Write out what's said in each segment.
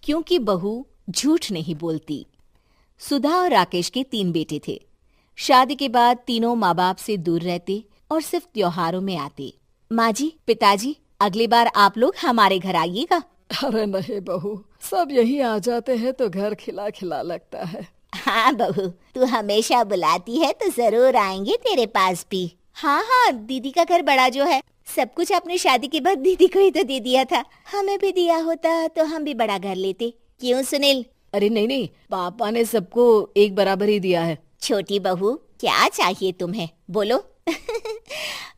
क्योंकि बहू झूठ नहीं बोलती। सुधा और राकेश के 3 बेटे थे। शादी के बाद तीनों माँ बाप से दूर रहते और सिर्फ त्योहारों में आते। माँ जी, पिताजी, अगली बार आप लोग हमारे घर आइएगा। अरे नहीं बहू, सब यहीं आ जाते हैं तो घर खिला खिला लगता है। हाँ बहू, तू हमेशा बुलाती है तो जरूर आएंगे तेरे पास भी। हाँ हाँ, दीदी का घर बड़ा जो है, सब कुछ आपने शादी के बाद दीदी को ही तो दे दिया था। हमें भी दिया होता तो हम भी बड़ा घर लेते। क्यों सुनील? अरे नहीं नहीं, पापा ने सबको एक बराबर ही दिया है। छोटी बहू, क्या चाहिए तुम्हें, बोलो।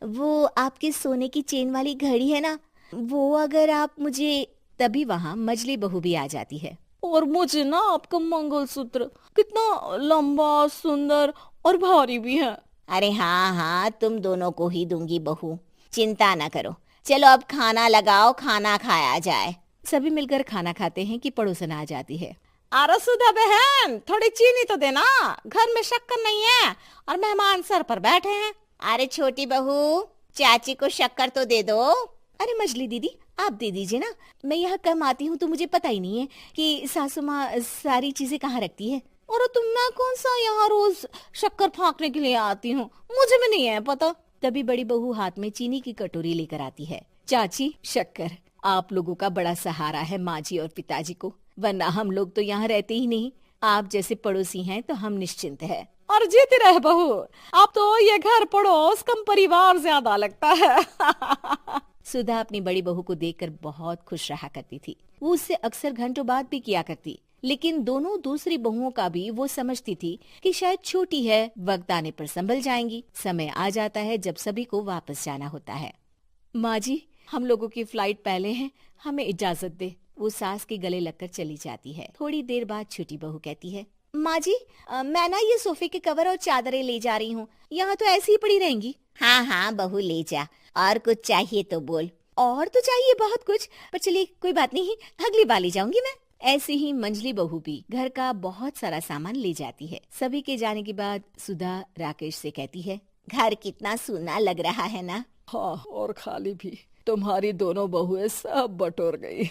वो आपके सोने की चेन वाली घड़ी है ना, वो अगर आप मुझे। तभी वहाँ मजली बहू भी आ जाती है। और मुझे ना आपका मंगलसूत्र कितना लंबा, सुंदर और भारी भी है। अरे हाँ हाँ, तुम दोनों को ही दूंगी बहू, चिंता ना करो। चलो अब खाना लगाओ, खाना खाया जाए। सभी मिलकर खाना खाते हैं कि पड़ोसन आ जाती है। अरे सुधा बहन, थोड़ी चीनी तो देना, घर में शक्कर नहीं है और मेहमान सर पर बैठे हैं। अरे छोटी बहू, चाची को शक्कर तो दे दो। अरे मजली दीदी, आप दे दीजिए ना, मैं यहाँ कम आती हूँ तो मुझे पता ही नहीं है कि सासू माँ सारी चीजें कहाँ रखती है। और तुम, मैं कौन सा यहाँ रोज शक्कर फाँकने के लिए आती हूँ, मुझे भी नहीं है पता। तभी बड़ी बहू हाथ में चीनी की कटोरी लेकर आती है। चाची, शक्कर आप लोगों का बड़ा सहारा है माँ जी और पिताजी को, वरना हम लोग तो यहाँ रहते ही नहीं। आप जैसे पड़ोसी हैं तो हम निश्चिंत है। और जीती रहे बहू, अब तो ये घर पड़ोस कम परिवार ज्यादा लगता है। सुधा अपनी बड़ी बहू को देखकर बहुत खुश रहा करती थी। वो उससे अक्सर घंटों बात भी किया करती, लेकिन दोनों दूसरी बहुओं का भी वो समझती थी कि शायद छोटी है, वक्त आने पर संभल जाएंगी। समय आ जाता है जब सभी को वापस जाना होता है। माँ जी, हम लोगों की फ्लाइट पहले है, हमें इजाजत दे। वो सास के गले लगकर चली जाती है। थोड़ी देर बाद छोटी बहू कहती है, माँ जी, मैं ना ये सोफे के कवर और चादरें ले जा रही हूँ, यहाँ तो ऐसी ही पड़ी रहेंगी। हाँ हाँ बहू, ले जा, और कुछ चाहिए तो बोल। और तो चाहिए बहुत कुछ, पर चलिए कोई बात नहीं, अगली बार ले जाऊंगी मैं। ऐसे ही मंजली बहू भी घर का बहुत सारा सामान ले जाती है। सभी के जाने के बाद सुधा राकेश से कहती है, घर कितना सूना लग रहा है ना। हाँ, और खाली भी। तुम्हारी दोनों बहुएं सब बटोर गई।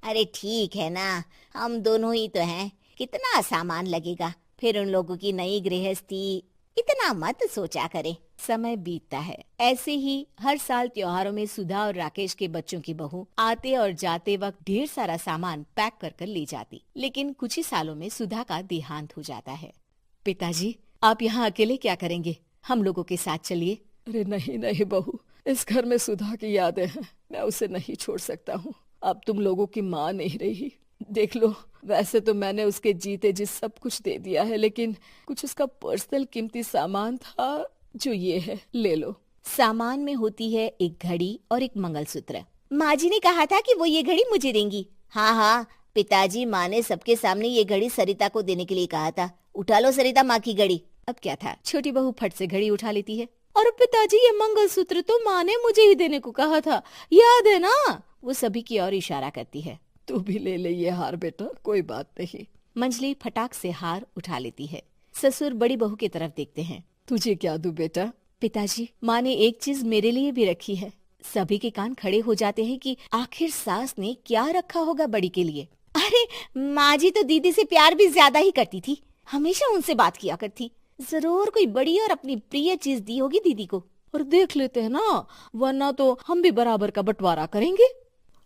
अरे ठीक है ना, हम दोनों ही तो हैं, कितना सामान लगेगा। फिर उन लोगों की नई गृहस्थी, इतना मत सोचा करे। समय बीतता है। ऐसे ही हर साल त्योहारों में सुधा और राकेश के बच्चों की बहू आते और जाते वक्त ढेर सारा सामान पैक कर कर ले जाती। लेकिन कुछ ही सालों में सुधा का देहांत हो जाता है। पिताजी, आप यहाँ अकेले क्या करेंगे? हम लोगों के साथ चलिए। अरे नहीं नहीं बहू, इस घर में सुधा की यादें हैं, मैं उसे नहीं छोड़ सकता हूँ। अब तुम लोगों की माँ नहीं रही। देख लो, वैसे तो मैंने उसके जीते जी सब कुछ दे दिया है, लेकिन कुछ उसका पर्सनल कीमती सामान था जो ये है, ले लो। सामान में होती है एक घड़ी और एक मंगलसूत्र। माँ जी ने कहा था कि वो ये घड़ी मुझे देंगी। हाँ हाँ पिताजी, माँ ने सबके सामने ये घड़ी सरिता को देने के लिए कहा था। उठा लो सरिता माँ की घड़ी। अब क्या था, छोटी बहू फट से घड़ी उठा लेती है। और पिताजी, ये मंगलसूत्र तो माँ ने मुझे ही देने को कहा था, याद है ना? वो सभी की ओर इशारा करती है। तू भी ले ले ये हार बेटा, कोई बात नहीं। मंजली फटाक से हार उठा लेती है। ससुर बड़ी बहू की तरफ देखते हैं। तुझे क्या दूं बेटा? पिताजी, माँ ने एक चीज मेरे लिए भी रखी है। सभी के कान खड़े हो जाते हैं कि आखिर सास ने क्या रखा होगा बड़ी के लिए। अरे माँ जी तो दीदी से प्यार भी ज्यादा ही करती थी, हमेशा उनसे बात किया करती। जरूर कोई बड़ी और अपनी प्रिय चीज दी होगी दीदी को। और देख लेते हैं ना, वरना तो हम भी बराबर का बंटवारा करेंगे।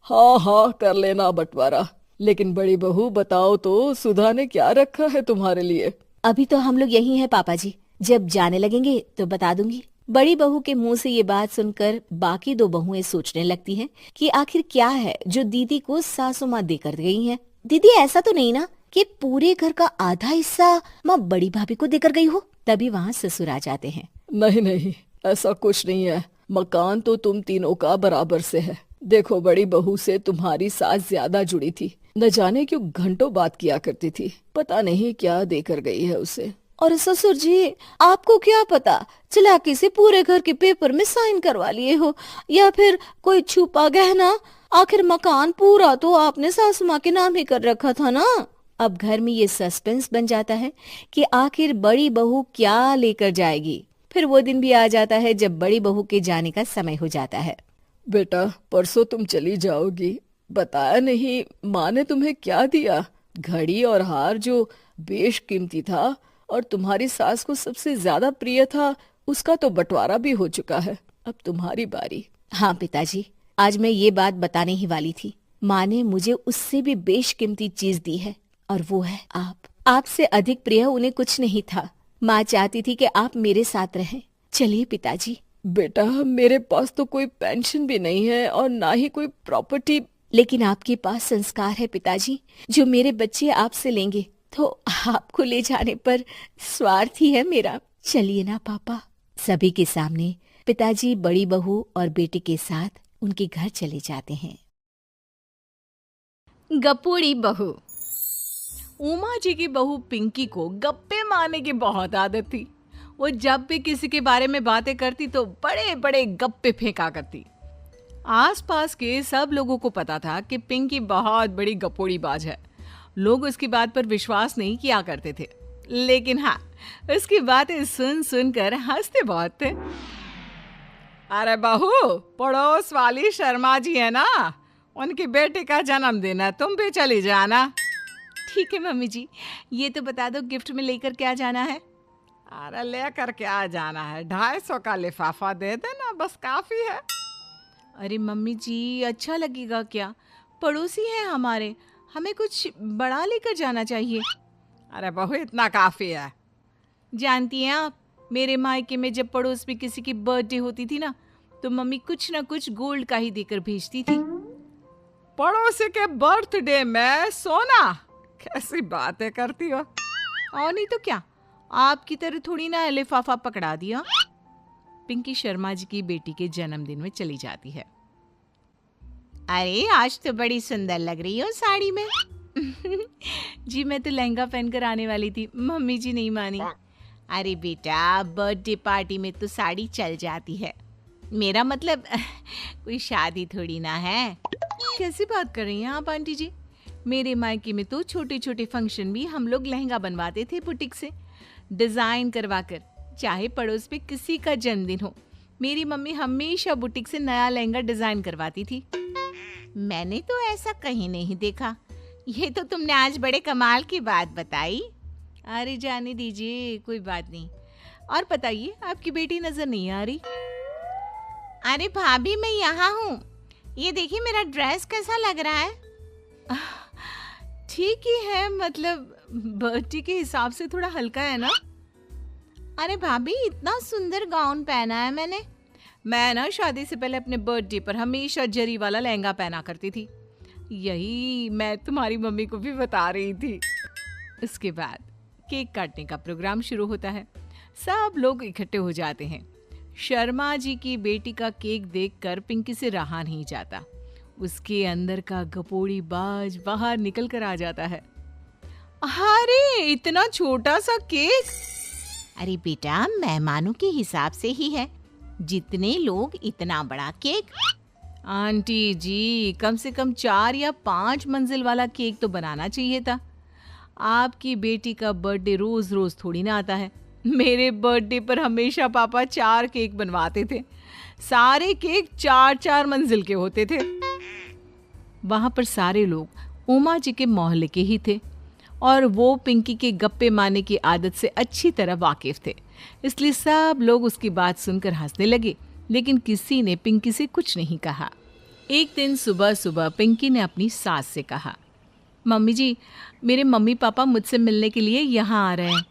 हाँ हाँ, कर लेना बंटवारा। लेकिन बड़ी बहू बताओ तो, सुधा ने क्या रखा है तुम्हारे लिए? अभी तो हम लोग यही हैं पापा जी, जब जाने लगेंगे तो बता दूंगी। बड़ी बहू के मुंह से ये बात सुनकर बाकी दो बहुएं सोचने लगती हैं कि आखिर क्या है जो दीदी को सासू माँ देकर गई हैं। दीदी, ऐसा तो नहीं ना कि पूरे घर का आधा हिस्सा माँ बड़ी भाभी को देकर गई हो? तभी वहाँ ससुर आ जाते हैं। नहीं नहीं, ऐसा कुछ नहीं है। मकान तो तुम तीनों का बराबर से है। देखो, बड़ी बहू से तुम्हारी सास ज्यादा जुड़ी थी, न जाने क्यों घंटों बात किया करती थी। पता नहीं क्या देकर गई है उसे। और ससुर जी, आपको क्या पता, चालाकी से पूरे घर के पेपर में साइन करवा लिए हो, या फिर कोई छुपा गहना। आखिर मकान पूरा तो आपने सासू माँ के नाम ही कर रखा था ना। अब घर में ये सस्पेंस बन जाता है कि आखिर बड़ी बहू क्या लेकर जाएगी। फिर वो दिन भी आ जाता है जब बड़ी बहू के जाने का समय हो जाता है। बेटा, परसों तुम चली जाओगी, बताया नहीं, माँ ने तुम्हें क्या दिया? घड़ी और हार जो बेशकीमती था और तुम्हारी सास को सबसे ज्यादा प्रिय था, उसका तो बंटवारा भी हो चुका है। अब तुम्हारी बारी। हाँ पिताजी, आज मैं ये बात बताने ही वाली थी। माँ ने मुझे उससे भी बेशकीमती चीज दी है और वो है आप। आपसे अधिक प्रिय उन्हें कुछ नहीं था। माँ चाहती थी कि आप मेरे साथ रहें। चलिए पिताजी। बेटा, मेरे पास तो कोई पेंशन भी नहीं है और ना ही कोई प्रॉपर्टी। लेकिन आपके पास संस्कार है पिताजी, जो मेरे बच्चे आपसे लेंगे, तो आपको ले जाने पर स्वार्थ ही है मेरा। चलिए ना पापा। सभी के सामने पिताजी बड़ी बहू और बेटी के साथ उनके घर चले जाते हैं। गपोड़ी बहू। उमा जी की बहू पिंकी को गप्पे मारने की बहुत आदत थी। वो जब भी किसी के बारे में बातें करती तो बड़े बड़े गप्पे फेंका करती। आसपास के सब लोगों को पता था कि पिंकी बहुत बड़ी गपोड़ी बाज है। लोग उसकी बात पर विश्वास नहीं किया करते थे, लेकिन हाँ, उसकी बातें सुन सुनकर हंसते बहुत थे। अरे बहू, पड़ोस वाली शर्मा जी है ना, उनकी बेटी का जन्मदिन है, तुम भी चली जाना। ठीक है मम्मी जी, ये तो बता दो गिफ्ट में लेकर क्या जाना है? अरे लेकर क्या जाना है, 250 का लिफाफा दे देना, बस काफी है। अरे मम्मी जी, अच्छा लगेगा क्या? पड़ोसी हैं हमारे, हमें कुछ बड़ा लेकर जाना चाहिए। अरे बहू, इतना काफी है। जानती हैं आप, मेरे मायके में जब पड़ोस में किसी की बर्थडे होती थी ना, तो मम्मी कुछ ना कुछ गोल्ड का ही देकर भेजती थी। पड़ोसी के बर्थडे में सोना? कैसी बातें करती हो। और नहीं तो क्या, आपकी तरह थोड़ी ना लिफाफा पकड़ा दिया। पिंकी शर्मा जी की बेटी के जन्मदिन में चली जाती है। अरे आज तो बड़ी सुंदर लग रही हो साड़ी में। जी मैं तो लहंगा पहनकर आने वाली थी, मम्मी जी नहीं मानी। अरे बेटा, बर्थडे पार्टी में तो साड़ी चल जाती है। मेरा मतलब कोई शादी थोड़ी ना है। कैसी बात कर रही हैं आप आंटी जी? मेरे मायके में तो छोटे छोटे फंक्शन भी हम लोग लहंगा बनवाते थे बुटीक से, डिजाइन करवाकर। चाहे पड़ोस पे किसी का जन्मदिन हो, मेरी मम्मी हमेशा बुटीक से नया लहंगा डिजाइन करवाती थी। मैंने तो ऐसा कहीं नहीं देखा। ये तो तुमने आज बड़े कमाल की बात बताई। अरे जाने दीजिए, कोई बात नहीं। और बताइए, आपकी बेटी नजर नहीं आ रही? अरे भाभी, मैं यहाँ हूँ। ये देखिए मेरा ड्रेस कैसा लग रहा है। ठीक ही है, मतलब बर्थडे के हिसाब से थोड़ा हल्का है ना। अरे भाभी, इतना सुंदर गाउन पहना है मैंने। मैं ना शादी से पहले अपने बर्थडे पर हमेशा जरी वाला लहंगा पहना करती थी। यही मैं तुम्हारी मम्मी को भी बता रही थी। इसके बाद केक काटने का प्रोग्राम शुरू होता है। सब लोग इकट्ठे हो जाते हैं। शर्मा जी की बेटी का केक देखकर पिंकी से रहा नहीं जाता। उसके अंदर का गपोड़ी बाज बाहर निकल कर आ जाता है। अरे इतना छोटा सा केक! अरे बेटा, मेहमानों के हिसाब से ही है, जितने लोग इतना बड़ा केक। आंटी जी, कम से कम 4 या 5 मंजिल वाला केक तो बनाना चाहिए था। आपकी बेटी का बर्थडे रोज रोज थोड़ी ना आता है। मेरे बर्थडे पर हमेशा पापा 4 केक बनवाते थे। सारे केक 4-4 मंजिल के होते थे। वहां पर सारे लोग उमा जी के मोहल्ले के ही थे और वो पिंकी के गप्पे मारने की आदत से अच्छी तरह वाकिफ थे। इसलिए सब लोग उसकी बात सुनकर हंसने लगे, लेकिन किसी ने पिंकी से कुछ नहीं कहा। एक दिन सुबह सुबह पिंकी ने अपनी सास से कहा, मम्मी जी, मेरे मम्मी पापा मुझसे मिलने के लिए यहाँ आ रहे हैं।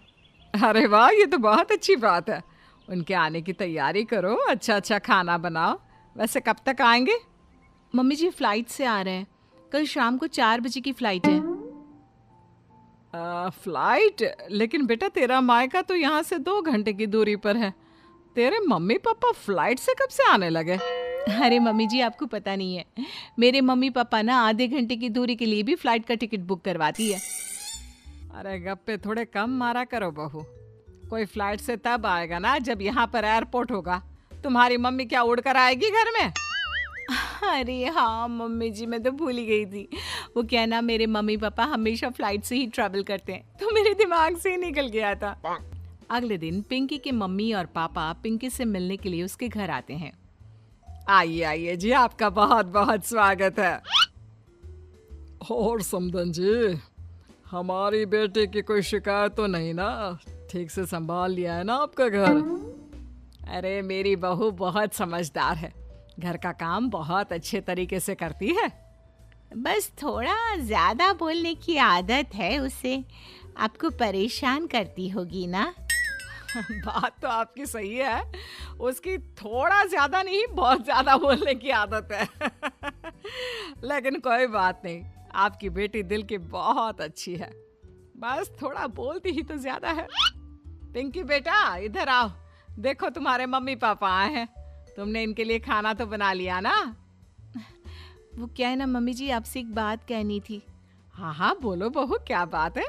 अरे वाह, ये तो बहुत अच्छी बात है। उनके आने की तैयारी करो, अच्छा अच्छा खाना बनाओ। वैसे कब तक आएंगे? मम्मी जी फ्लाइट से आ रहे हैं, कल शाम को 4 बजे की फ्लाइट है। फ्लाइट? लेकिन बेटा, तेरा मायका तो यहाँ से 2 घंटे की दूरी पर है। तेरे मम्मी पापा फ्लाइट से कब से आने लगे? अरे मम्मी जी, आपको पता नहीं है, मेरे मम्मी पापा ना आधे घंटे की दूरी के लिए भी फ्लाइट का टिकट बुक करवाती है। अरे गप्पे थोड़े कम मारा करो बहू। कोई फ्लाइट से तब आएगा ना जब यहाँ पर एयरपोर्ट होगा। तुम्हारी मम्मी क्या उड़कर आएगी घर में? अरे हाँ मम्मी जी, मैं तो भूल ही गई थी। वो क्या ना, मेरे मम्मी पापा हमेशा फ्लाइट से ही ट्रैवल करते हैं, तो मेरे दिमाग से ही निकल गया था। अगले दिन पिंकी के मम्मी और पापा पिंकी से मिलने के लिए उसके घर आते हैं। आइए आइए जी, आपका बहुत बहुत स्वागत है। और समदन जी, हमारी बेटी की कोई शिकायत तो नहीं ना? ठीक से संभाल लिया है ना आपका घर? अरे मेरी बहू बहुत समझदार है, घर का काम बहुत अच्छे तरीके से करती है। बस थोड़ा ज्यादा बोलने की आदत है उसे, आपको परेशान करती होगी ना। बात तो आपकी सही है, उसकी थोड़ा ज्यादा नहीं बहुत ज्यादा बोलने की आदत है। लेकिन कोई बात नहीं, आपकी बेटी दिल की बहुत अच्छी है, बस थोड़ा बोलती ही तो ज्यादा है। पिंकी बेटा इधर आओ, देखो तुम्हारे मम्मी पापा आए हैं, तुमने इनके लिए खाना तो बना लिया ना? वो क्या है ना मम्मी जी, आपसे एक बात कहनी थी। हाँ हाँ बोलो बहू, क्या बात है?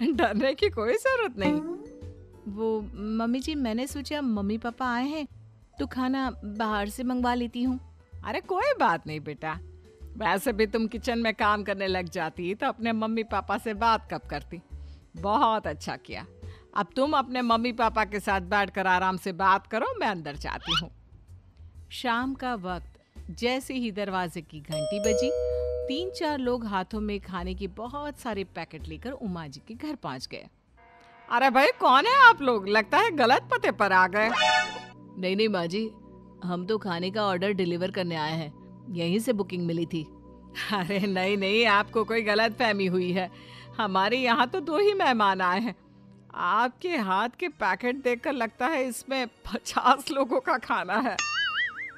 डरने की कोई जरूरत नहीं। वो मम्मी जी, मैंने सोचा मम्मी पापा आए हैं तो खाना बाहर से मंगवा लेती हूँ। अरे कोई बात नहीं बेटा, वैसे भी तुम किचन में काम करने लग जाती तो अपने मम्मी पापा से बात कब करती। बहुत अच्छा किया, अब तुम अपने मम्मी पापा के साथ बैठकर आराम से बात करो, मैं अंदर जाती हूँ। शाम का वक्त जैसे ही दरवाजे की घंटी बजी, 3-4 लोग हाथों में खाने के बहुत सारे पैकेट लेकर उमा जी के घर पहुंच गए। अरे भाई कौन है आप लोग? लगता है गलत पते पर आ गए। नहीं माँ जी, हम तो खाने का ऑर्डर डिलीवर करने आए हैं, यहीं से बुकिंग मिली थी। अरे नहीं नहीं, आपको कोई गलत फहमी हुई है, हमारे यहाँ तो 2 ही मेहमान आए हैं। आपके हाथ के पैकेट देखकर लगता है इसमें 50 लोगों का खाना है।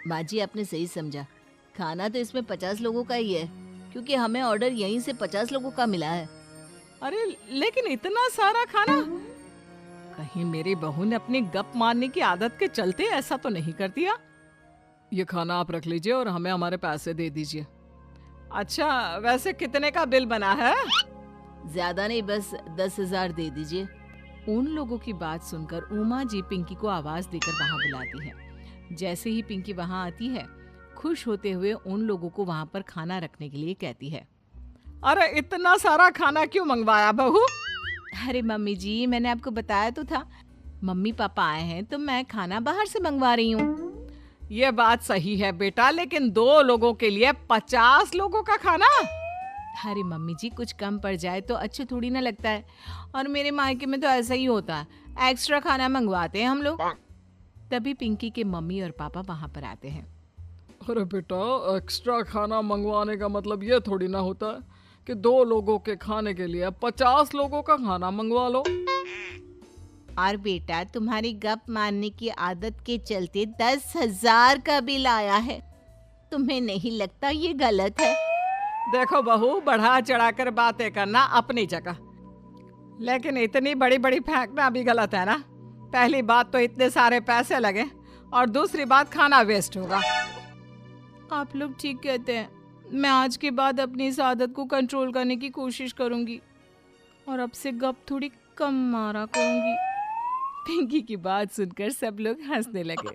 माँ जी आपने सही समझा, खाना तो इसमें 50 लोगों का ही है, क्योंकि हमें ऑर्डर यहीं से 50 लोगों का मिला है। अरे लेकिन इतना सारा खाना, कहीं मेरी बहू ने अपनी गप मारने की आदत के चलते ऐसा तो नहीं कर दिया? ये खाना आप रख लीजिए और हमें हमारे पैसे दे दीजिए। अच्छा वैसे कितने का बिल बना है? ज्यादा नहीं, बस 10,000 दे दीजिए। उन लोगों की बात सुनकर उमा जी पिंकी को आवाज देकर वहां बुलाती है। जैसे ही पिंकी वहां आती है, खुश होते हुए उन लोगों को वहां पर खाना रखने के लिए कहती है। अरे इतना सारा खाना क्यों मंगवाया बहू? अरे मम्मी जी, मैंने आपको बताया तो था, मम्मी पापा आए हैं तो मैं खाना बाहर से मंगवा रही हूँ। ये बात सही है बेटा, लेकिन 2 लोगों के लिए 50 लोगों का खाना? अरे मम्मी जी, कुछ कम पड़ जाए तो अच्छे थोड़ी ना लगता है, और मेरे मायके में तो ऐसा ही होता है, एक्स्ट्रा खाना मंगवाते हैं हम लोग। तभी पिंकी के मम्मी और पापा वहां पर आते हैं। अरे बेटा, एक्स्ट्रा खाना मंगवाने का मतलब ये थोड़ी ना होता है कि 2 लोगों के खाने के लिए 50 लोगों का खाना मंगवा लो। और बेटा तुम्हारी गप मारने की आदत के चलते 10,000 का बिल आया है, तुम्हें नहीं लगता ये गलत है? देखो बहू, बढ़ा चढ़ाकर बातें करना अपनी जगह, लेकिन इतनी बड़ी बड़ी फेंकना भी गलत है ना। पहली बात तो इतने सारे पैसे लगे, और दूसरी बात खाना वेस्ट होगा। आप लोग ठीक कहते हैं, मैं आज के बाद अपनी इस आदत को कंट्रोल करने की कोशिश करूंगी और अब से गप थोड़ी कम मारा करूंगी। पिंकी की बात सुनकर सब लोग हंसने लगे।